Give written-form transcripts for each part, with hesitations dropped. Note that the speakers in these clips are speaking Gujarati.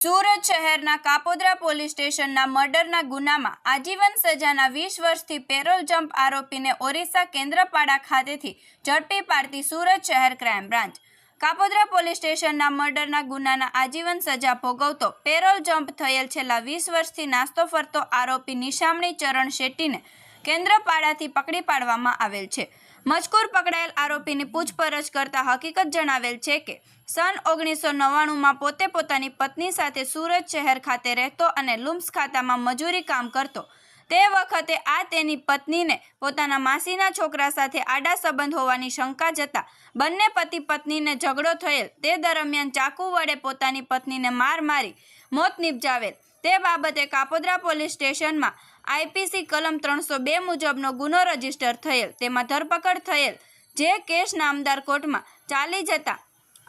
સુરત શહેરના કાપોદ્રા પોલીસ સ્ટેશનના મર્ડરના ગુનામાં આજીવન સજાના 20 વર્ષથી પેરોલ જમ્પ આરોપીને ઓરિસ્સા કેન્દ્રપાડા ખાતેથી ઝડપી પાડતી સુરત શહેર ક્રાઇમ બ્રાન્ચ. કાપોદ્રા પોલીસ સ્ટેશનના મર્ડરના ગુનાના આજીવન સજા ભોગવતો પેરોલ જમ્પ થયેલ છેલ્લા 20 વર્ષથી નાસ્તો ફરતો આરોપી નિશામણી ચરણ શેટ્ટીને કેન્દ્રપાડાથી પકડી પાડવામાં આવેલ છે. મજકૂર પકડાયેલ આરોપીની પૂછપરછ કરતા હકીકત જણાવેલ છે કે સન 1999માં પોતે પોતાની પત્ની સાથે સુરત શહેર ખાતે રહેતો અને લુમ્સ ખાતામાં મજૂરી કામ કરતો. તે વખતે આ તેની પત્નીને પોતાના માસીના છોકરા સાથે આડા સંબંધ હોવાની શંકા જતા બંને પતિ પત્નીને ઝઘડો થયેલ. તે દરમિયાન ચાકુ વડે પોતાની પત્નીને માર મારી મોત નિપજાવેલ. તે બાબતે કાપોદ્રા પોલીસ સ્ટેશનમાં આઈપીસી કલમ 302 મુજબનો ગુનો રજીસ્ટર થયેલ. તેમાં ધરપકડ થયેલ. જે કેસ નામદાર કોર્ટમાં ચાલી જતા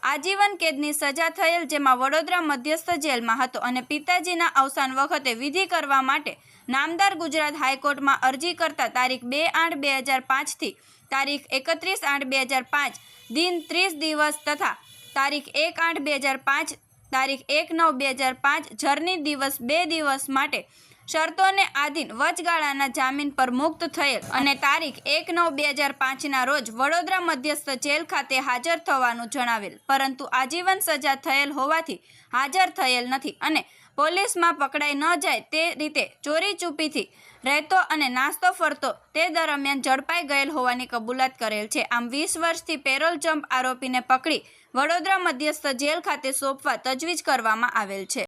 આજીવન કેદની સજા થયેલ, જેમાં વડોદરા મધ્યસ્થ જેલમાં હતો અને પિતાજીના અવસાન વખતે વિધિ કરવા માટે નામદાર ગુજરાત હાઈકોર્ટમાં અરજી કરતા તારીખ 2/8/2005 થી તારીખ 31/8/2005 દિન 30 દિવસ તથા તારીખ 1/8/2005 તારીખ 1/9/2005 જરની દિવસ 2 દિવસ માટે શરતોને આધીન વચગાળાના જામીન પર મુક્ત થયેલ અને તારીખ 1/9/2005ના રોજ વડોદરા મધ્યસ્થ જેલ ખાતે હાજર થવાનું જણાવેલ, પરંતુ આજીવન સજા થયેલ હોવાથી હાજર થયેલ નથી અને પોલીસમાં પકડાઈ ન જાય તે રીતે ચોરી ચૂપીથી રહેતો અને નાસ્તો ફરતો તે દરમિયાન ઝડપાઈ ગયેલ હોવાની કબૂલાત કરેલ છે. આમ 20 વર્ષથી પેરોલ જમ્પ આરોપીને પકડી વડોદરા મધ્યસ્થ જેલ ખાતે સોંપવા તજવીજ કરવામાં આવેલ છે.